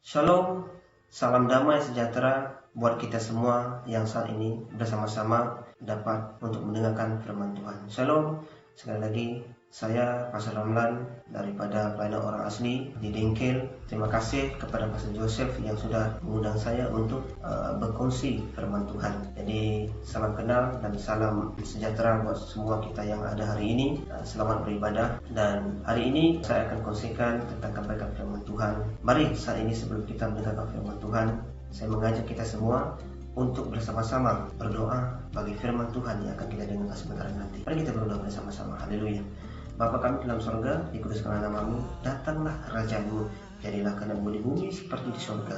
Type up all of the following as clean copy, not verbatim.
Shalom, salam damai sejahtera buat kita semua yang saat ini bersama-sama dapat untuk mendengarkan firman Tuhan. Shalom, sekali lagi saya Pastor Ramlan daripada Pelayanan Orang Asli di Dengkel. Terima kasih kepada Pastor Joseph yang sudah mengundang saya untuk berkongsi firman Tuhan. Jadi salam kenal dan salam sejahtera buat semua kita yang ada hari ini. Selamat beribadah, dan hari ini saya akan kongsikan tentang kebaikan firman Tuhan. Mari saat ini sebelum kita mendengarkan firman Tuhan, saya mengajak kita semua untuk bersama-sama berdoa bagi firman Tuhan yang akan kita dengar sebentar nanti. Mari kita berdoa bersama-sama. Haleluya. Bapa kami dalam sorga, dikuduskanlah namamu, datanglah kerajaan-Mu, jadilah kehendak-Mu di bumi seperti di sorga.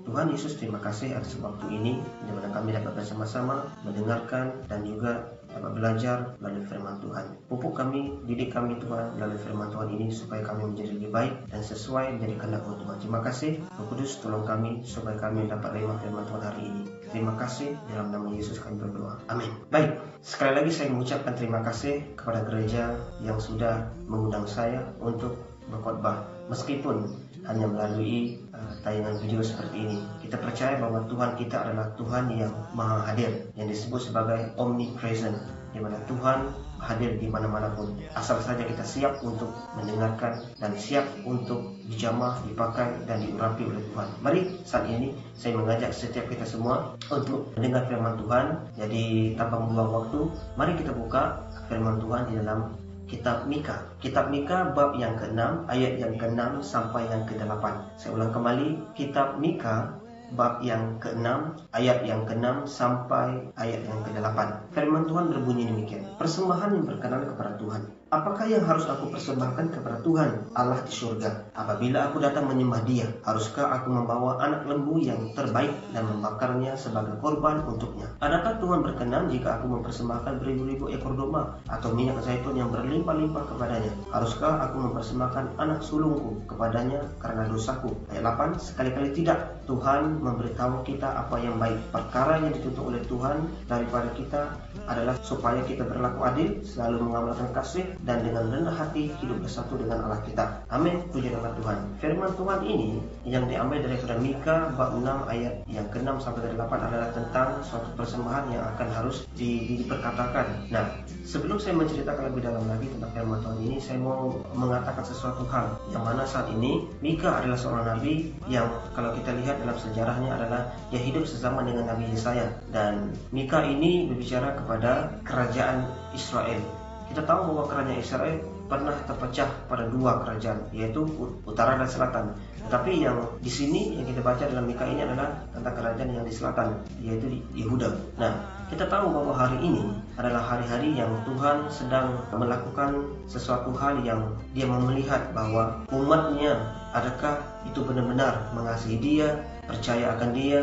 Tuhan Yesus, terima kasih atas waktu ini di mana kami dapat bersama-sama mendengarkan dan juga dapat belajar melalui firman Tuhan. Pupuk kami, didik kami Tuhan melalui firman Tuhan ini supaya kami menjadi lebih baik dan sesuai menjadi kehendak-Mu Tuhan. Terima kasih, Roh Kudus, tolong kami supaya kami dapat terima firman Tuhan hari ini. Terima kasih, dalam nama Yesus kami berdoa. Amin. Baik, sekali lagi saya mengucapkan terima kasih kepada gereja yang sudah mengundang saya untuk berkhotbah. Meskipun hanya melalui tayangan video seperti ini, kita percaya bahwa Tuhan kita adalah Tuhan yang maha hadir, yang disebut sebagai omnipresent, di mana Tuhan hadir di mana-mana pun, asal saja kita siap untuk mendengarkan dan siap untuk dijamah, dipakai dan diurapi oleh Tuhan. Mari saat ini saya mengajak setiap kita semua untuk mendengar firman Tuhan. Jadi tanpa membuang waktu, mari kita buka firman Tuhan di dalam Kitab Mika. Kitab Mika bab yang ke-6, ayat yang ke-6 sampai yang ke-8. Saya ulang kembali, Kitab Mika bab yang ke-6, ayat yang ke-6 sampai ayat yang ke-8. Firman Tuhan berbunyi demikian. Persembahan yang berkenan kepada Tuhan. Apakah yang harus aku persembahkan kepada Tuhan Allah di surga? Apabila aku datang menyembah Dia, haruskah aku membawa anak lembu yang terbaik dan membakarnya sebagai korban untuknya? Adakah Tuhan berkenan jika aku mempersembahkan beribu-ribu ekor domba atau minyak zaitun yang berlimpah-limpah kepadanya? Haruskah aku mempersembahkan anak sulungku kepadanya karena dosaku? Ayat 8, sekali-kali tidak. Tuhan memberitahu kita apa yang baik. Perkara yang dituntut oleh Tuhan daripada kita adalah supaya kita berlaku adil, selalu mengamalkan kasih, dan dengan rendah hati hidup bersatu dengan Allah kita. Amin. Puji nama Tuhan. Firman Tuhan ini yang diambil daripada Mika bab 6 ayat yang ke-6 sampai ke-8 adalah tentang suatu persembahan yang akan harus diperkatakan. Nah, sebelum saya menceritakan lebih dalam lagi tentang firman Tuhan ini, saya mau mengatakan sesuatu hal yang mana saat ini Mika adalah seorang nabi yang kalau kita lihat dalam sejarahnya adalah dia hidup sezaman dengan Nabi Yesaya, dan Mika ini berbicara kepada kerajaan Israel. Kita tahu bahwa kerajaan Israel pernah terpecah pada dua kerajaan, yaitu utara dan selatan. Tetapi yang di sini yang kita baca dalam Mika ini adalah tentang kerajaan yang di selatan, yaitu di Yehuda. Nah, kita tahu bahwa hari ini adalah hari-hari yang Tuhan sedang melakukan sesuatu hal yang Dia mau melihat bahwa umatnya adakah itu benar-benar mengasihi Dia, percaya akan Dia,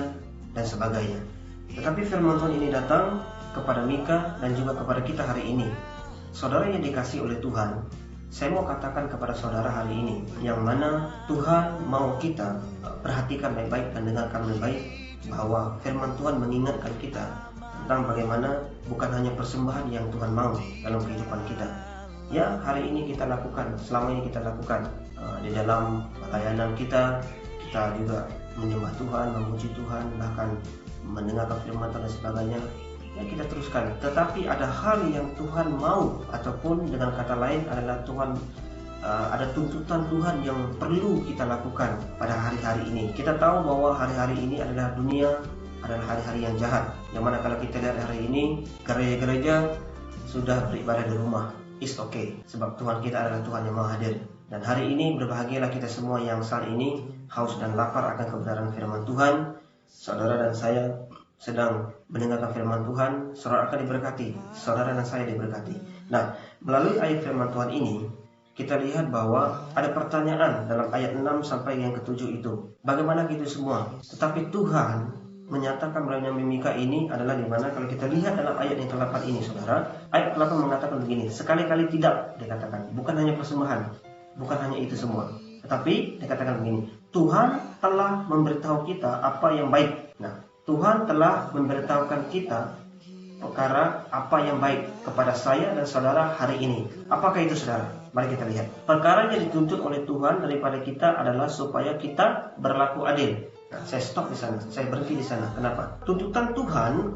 dan sebagainya. Tetapi firman Tuhan ini datang kepada Mika dan juga kepada kita hari ini. Saudara yang dikasihi oleh Tuhan, saya mau katakan kepada saudara hari ini, yang mana Tuhan mau kita perhatikan baik-baik dan dengarkan baik-baik, bahwa firman Tuhan mengingatkan kita tentang bagaimana bukan hanya persembahan yang Tuhan mau dalam kehidupan kita. Ya, hari ini kita lakukan, selama ini kita lakukan di dalam pelayanan kita juga menyembah Tuhan, memuji Tuhan, bahkan mendengarkan firman Tuhan dan sebagainya. Ya, kita teruskan. Tetapi ada hal yang Tuhan mau, ataupun dengan kata lain adalah Tuhan ada tuntutan Tuhan yang perlu kita lakukan pada hari-hari ini. Kita tahu bahwa hari-hari ini adalah dunia, adalah hari-hari yang jahat. Yang mana kalau kita lihat hari ini, gereja-gereja sudah beribadah di rumah. It's okay, sebab Tuhan kita adalah Tuhan yang maha hadir. Dan hari ini berbahagialah kita semua yang saat ini haus dan lapar akan kebenaran firman Tuhan. Saudara dan saya sedang mendengarkan firman Tuhan, saudara akan diberkati, saudara dan saya diberkati. Nah, melalui ayat firman Tuhan ini, kita lihat bahwa ada pertanyaan dalam ayat 6 sampai yang ke-7 itu. Bagaimana gitu semua? Tetapi Tuhan menyatakan melalui Nabi Mika ini adalah dimana kalau kita lihat dalam ayat yang ke-8 ini, saudara, ayat ke-8 mengatakan begini, sekali-kali tidak, dikatakan, bukan hanya persembahan, bukan hanya itu semua, tetapi dikatakan begini, Tuhan telah memberitahu kita apa yang baik. Nah, Tuhan telah memberitahukan kita perkara apa yang baik kepada saya dan saudara hari ini. Apakah itu, saudara? Mari kita lihat. Perkara yang dituntut oleh Tuhan daripada kita adalah supaya kita berlaku adil. Nah, saya stop di sana, saya berhenti di sana. Kenapa? Tuntutan Tuhan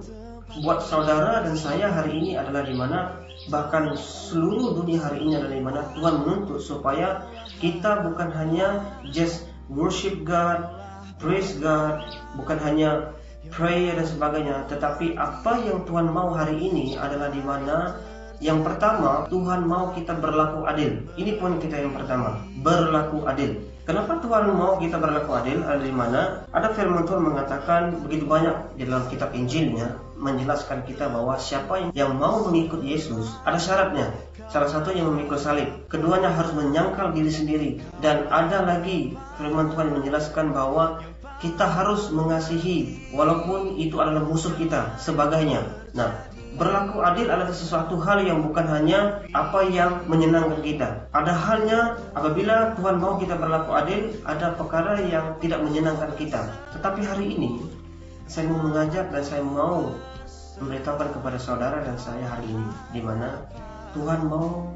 buat saudara dan saya hari ini adalah di mana, bahkan seluruh dunia hari ini adalah di mana Tuhan menuntut supaya kita bukan hanya just worship God, praise God, bukan hanya pray dan sebagainya, tetapi apa yang Tuhan mau hari ini adalah di mana yang pertama, Tuhan mau kita berlaku adil. Ini poin kita yang pertama, berlaku adil. Kenapa Tuhan mau kita berlaku adil? Ada di mana? Ada firman Tuhan mengatakan begitu banyak di dalam kitab Injilnya menjelaskan kita bahwa siapa yang mau mengikut Yesus ada syaratnya. Salah satunya memikul salib. Keduanya harus menyangkal diri sendiri. Dan ada lagi firman Tuhan yang menjelaskan bahwa kita harus mengasihi walaupun itu adalah musuh kita, sebagainya. Nah, berlaku adil adalah sesuatu hal yang bukan hanya apa yang menyenangkan kita. Ada halnya apabila Tuhan mau kita berlaku adil, ada perkara yang tidak menyenangkan kita. Tetapi hari ini saya mau mengajak dan saya mau memberitahukan kepada saudara dan saya hari ini, di mana Tuhan mau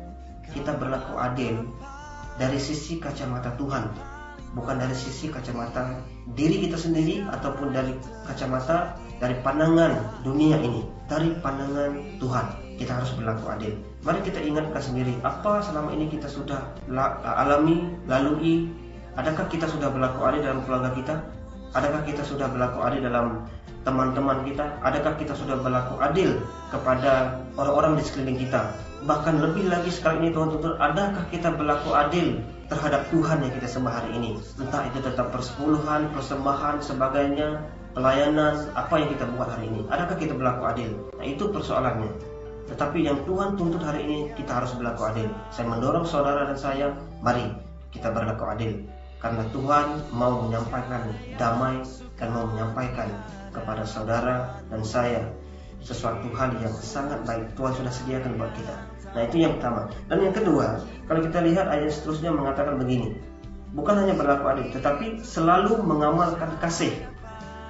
kita berlaku adil dari sisi kacamata Tuhan, bukan dari sisi kacamata diri kita sendiri ataupun dari kacamata dari pandangan dunia ini, dari pandangan Tuhan. Kita harus berlaku adil. Mari kita ingatkan sendiri apa selama ini kita sudah alami, lalui. Adakah kita sudah berlaku adil dalam keluarga kita? Adakah kita sudah berlaku adil dalam teman-teman kita? Adakah kita sudah berlaku adil kepada orang-orang di sekeliling kita? Bahkan lebih lagi sekarang ini Tuhan tuntut, adakah kita berlaku adil terhadap Tuhan yang kita sembah hari ini? Entah itu tetap persepuluhan, persembahan, sebagainya, pelayanan, apa yang kita buat hari ini. Adakah kita berlaku adil? Nah, itu persoalannya. Tetapi yang Tuhan tuntut hari ini, kita harus berlaku adil. Saya mendorong saudara dan saya, mari kita berlaku adil. Karena Tuhan mau menyampaikan damai dan mau menyampaikan kepada saudara dan saya sesuatu hal yang sangat baik Tuhan sudah sediakan buat kita. Nah, itu yang pertama. Dan yang kedua, kalau kita lihat ayat seterusnya mengatakan begini, bukan hanya berlaku adil, tetapi selalu mengamalkan kasih.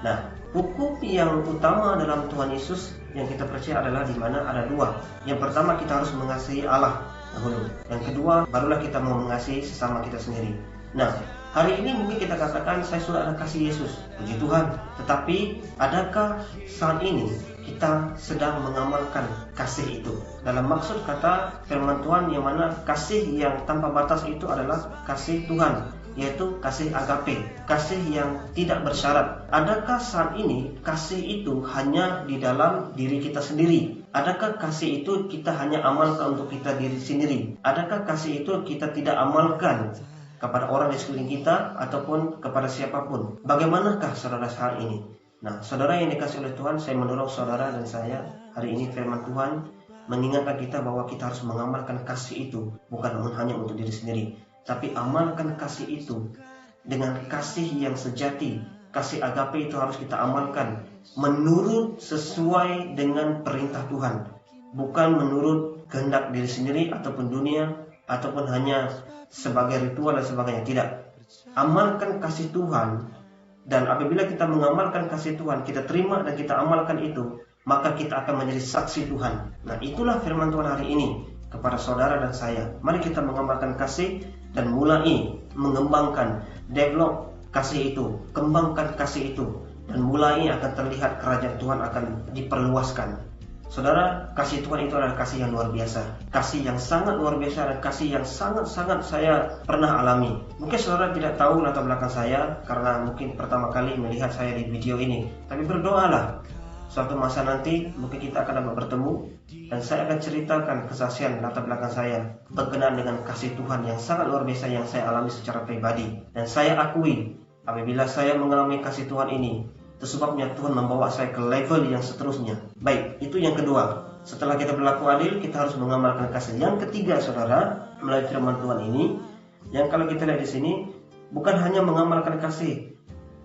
Nah, hukum yang utama dalam Tuhan Yesus yang kita percaya adalah di mana ada dua. Yang pertama, kita harus mengasihi Allah dahulu. Yang kedua, barulah kita mau mengasihi sesama kita sendiri. Nah, hari ini mungkin kita katakan saya sudah ada kasih Yesus, puji Tuhan. Tetapi adakah saat ini kita sedang mengamalkan kasih itu? Dalam maksud kata firman Tuhan yang mana kasih yang tanpa batas itu adalah kasih Tuhan, yaitu kasih agape, kasih yang tidak bersyarat. Adakah saat ini kasih itu hanya di dalam diri kita sendiri? Adakah kasih itu kita hanya amalkan untuk kita diri sendiri? Adakah kasih itu kita tidak amalkan kepada orang di sekeliling kita ataupun kepada siapapun? Bagaimanakah saudara saat ini? Nah, saudara yang dikasih oleh Tuhan, saya mendorong saudara dan saya hari ini firman Tuhan mengingatkan kita bahwa kita harus mengamalkan kasih itu bukan hanya untuk diri sendiri, tapi amalkan kasih itu dengan kasih yang sejati. Kasih agape itu harus kita amalkan menurut sesuai dengan perintah Tuhan, bukan menurut kehendak diri sendiri ataupun dunia ataupun hanya sebagai ritual dan sebagainya. Tidak. Amalkan kasih Tuhan, dan apabila kita mengamalkan kasih Tuhan, kita terima dan kita amalkan itu, maka kita akan menjadi saksi Tuhan. Nah, itulah firman Tuhan hari ini kepada saudara dan saya. Mari kita mengamalkan kasih dan mulai mengembangkan, develop kasih itu, kembangkan kasih itu, dan mulai akan terlihat kerajaan Tuhan akan diperluaskan. Saudara, kasih Tuhan itu adalah kasih yang luar biasa, kasih yang sangat luar biasa, dan kasih yang sangat-sangat saya pernah alami. Mungkin saudara tidak tahu latar belakang saya karena mungkin pertama kali melihat saya di video ini, tapi berdoalah. Suatu masa nanti mungkin kita akan dapat bertemu dan saya akan ceritakan kesaksian latar belakang saya berkenaan dengan kasih Tuhan yang sangat luar biasa yang saya alami secara pribadi. Dan saya akui apabila saya mengalami kasih Tuhan ini, itu sebabnya Tuhan membawa saya ke level yang seterusnya. Baik, itu yang kedua. Setelah kita berlaku adil, kita harus mengamalkan kasih. Yang ketiga, saudara, melalui firman Tuhan ini, yang kalau kita lihat di sini, bukan hanya mengamalkan kasih,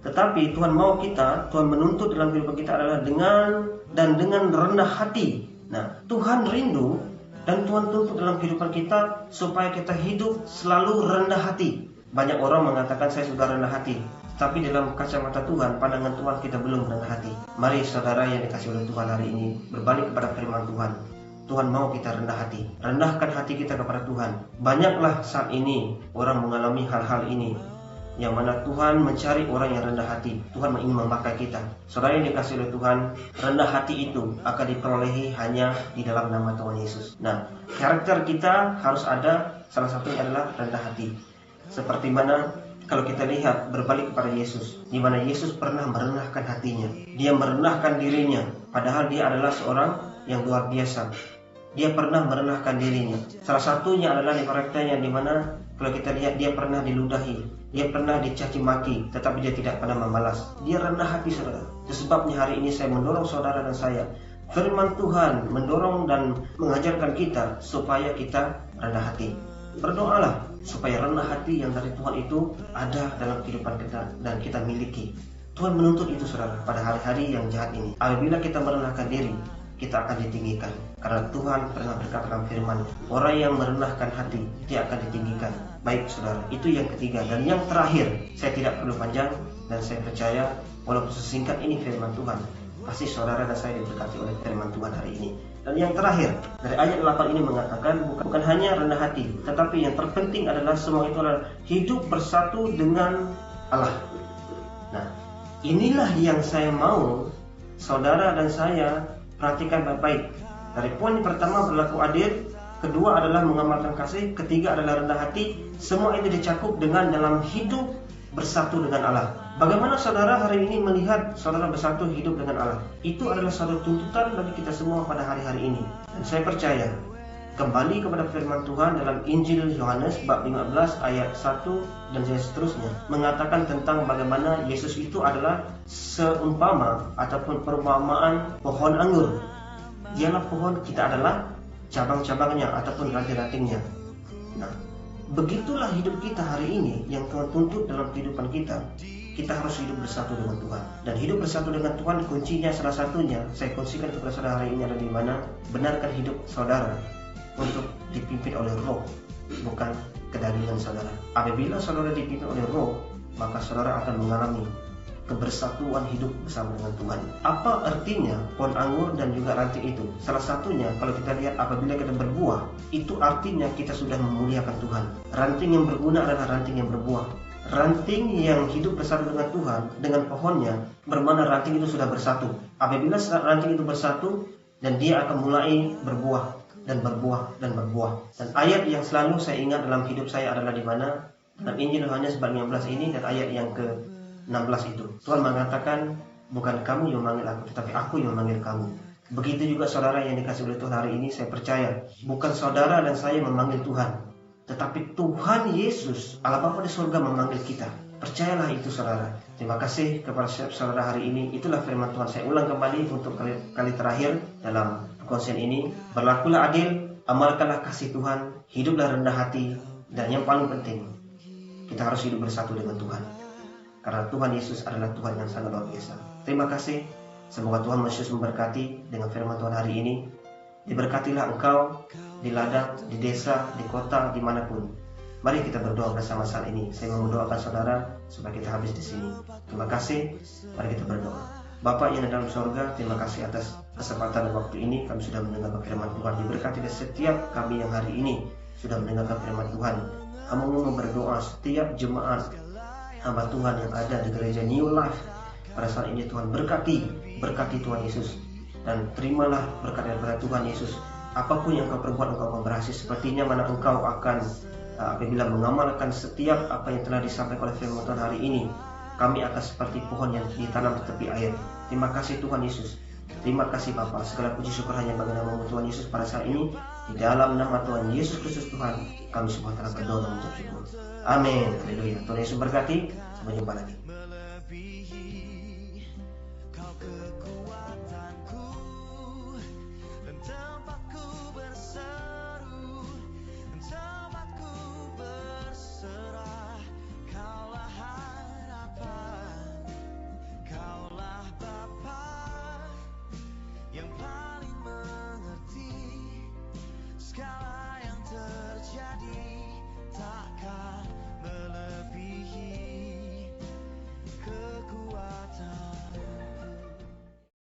tetapi Tuhan mau kita, Tuhan menuntut dalam kehidupan kita adalah dengan rendah hati. Nah, Tuhan rindu dan Tuhan tuntut dalam kehidupan kita supaya kita hidup selalu rendah hati. Banyak orang mengatakan saya sudah rendah hati, tapi dalam kacamata Tuhan, pandangan Tuhan kita belum rendah hati. Mari saudara yang dikasih oleh Tuhan hari ini berbalik kepada firman Tuhan. Tuhan mau kita rendah hati. Rendahkan hati kita kepada Tuhan. Banyaklah saat ini orang mengalami hal-hal ini, yang mana Tuhan mencari orang yang rendah hati. Tuhan ingin memakai kita. Saudara yang dikasihi oleh Tuhan, rendah hati itu akan diperolehi hanya di dalam nama Tuhan Yesus. Nah, karakter kita harus ada, salah satunya adalah rendah hati. Seperti mana kalau kita lihat berbalik kepada Yesus, di mana Yesus pernah merendahkan hatinya. Dia merendahkan dirinya, padahal dia adalah seorang yang luar biasa. Dia pernah merendahkan dirinya. Salah satunya adalah di karakternya, di mana kalau kita lihat dia pernah diludahi, dia pernah dicaci maki, tetapi dia tidak pernah membalas. Dia rendah hati, saudara. Sebabnya hari ini saya mendorong saudara dan saya, firman Tuhan mendorong dan mengajarkan kita supaya kita rendah hati. Berdoalah supaya rendah hati yang dari Tuhan itu ada dalam kehidupan kita dan kita miliki. Tuhan menuntut itu, saudara, pada hari-hari yang jahat ini. Apabila kita merendahkan diri, kita akan ditinggikan. Karena Tuhan pernah berkata dalam firman, orang yang merendahkan hati, dia akan ditinggikan. Baik, saudara, itu yang ketiga. Dan yang terakhir, saya tidak perlu panjang, dan saya percaya walaupun sesingkat ini firman Tuhan, pasti saudara dan saya diberkati oleh firman Tuhan hari ini. Dan yang terakhir, dari ayat 8 ini mengatakan bukan hanya rendah hati, tetapi yang terpenting adalah semua itu adalah hidup bersatu dengan Allah. Nah, inilah yang saya mau saudara dan saya perhatikan baik-baik. Dari poin pertama berlaku adil, kedua adalah mengamalkan kasih, ketiga adalah rendah hati. Semua itu dicakup dengan dalam hidup bersatu dengan Allah. Bagaimana saudara hari ini melihat saudara bersatu hidup dengan Allah? Itu adalah satu tuntutan bagi kita semua pada hari-hari ini. Dan saya percaya, kembali kepada firman Tuhan dalam Injil Yohanes bab 15 ayat 1 dan seterusnya, mengatakan tentang bagaimana Yesus itu adalah seumpama ataupun perumpamaan pohon anggur. Dialah pohon, kita adalah cabang-cabangnya ataupun ranting-rantingnya. Nah, begitulah hidup kita hari ini yang Tuhan tuntut dalam kehidupan kita. Kita harus hidup bersatu dengan Tuhan. Dan hidup bersatu dengan Tuhan, kuncinya salah satunya saya kongsikan kepada saudara hari ini adalah di mana benarkan hidup saudara untuk dipimpin oleh roh, bukan kedagingan saudara. Apabila saudara dipimpin oleh roh, maka saudara akan mengalami kebersatuan hidup bersama dengan Tuhan. Apa artinya pohon anggur dan juga ranting itu? Salah satunya kalau kita lihat apabila kita berbuah, itu artinya kita sudah memuliakan Tuhan. Ranting yang berguna adalah ranting yang berbuah. Ranting yang hidup bersama dengan Tuhan, dengan pohonnya, bermana ranting itu sudah bersatu. Apabila ranting itu bersatu, dan dia akan mulai berbuah dan berbuah dan berbuah. Dan ayat yang selalu saya ingat dalam hidup saya adalah di mana dalam Injil Yohanes bab 15 ini dan ayat yang ke-16 itu. Tuhan mengatakan, bukan kamu yang memanggil aku, tetapi aku yang memanggil kamu. Begitu juga saudara yang dikasih oleh Tuhan hari ini, saya percaya bukan saudara dan saya memanggil Tuhan, tetapi Tuhan Yesus, Allah Bapa di surga memanggil kita. Percayalah itu, saudara. Terima kasih kepada saudara hari ini. Itulah firman Tuhan. Saya ulang kembali untuk kali terakhir dalam perkongsian ini. Berlakulah adil, amalkanlah kasih Tuhan, hiduplah rendah hati, dan yang paling penting, kita harus hidup bersatu dengan Tuhan. Karena Tuhan Yesus adalah Tuhan yang sangat luar biasa. Terima kasih. Semoga Tuhan Yesus memberkati dengan firman Tuhan hari ini. Diberkatilah engkau di ladang, di desa, di kota, dimanapun. Mari kita berdoa bersama saat ini. Saya mau mendoakan saudara supaya kita habis di sini. Terima kasih. Mari kita berdoa. Bapa yang ada dalam surga, terima kasih atas kesempatan dan waktu ini. Kami sudah mendengarkan firman Tuhan. Diberkati setiap kami yang hari ini sudah mendengarkan firman Tuhan. Kami mau berdoa setiap jemaat hamba Tuhan yang ada di gereja New Life. Pada saat ini Tuhan berkati Tuhan Yesus. Dan terimalah berkat daripada Tuhan Yesus. Apapun yang engkau perbuat, engkau akan berhasil. Sepertinya mana engkau akan apabila mengamalkan setiap apa yang telah disampaikan oleh firman Tuhan hari ini, kami akan seperti pohon yang ditanam di tepi air. Terima kasih Tuhan Yesus. Terima kasih Bapa. Segala puji syukur hanya bagi nama Tuhan Yesus pada saat ini. Di dalam nama Tuhan Yesus Kristus Tuhan, kami semua telah berdoa dan mengucap syukur. Amin. Haleluya. Tuhan Yesus berkati. Sampai jumpa lagi.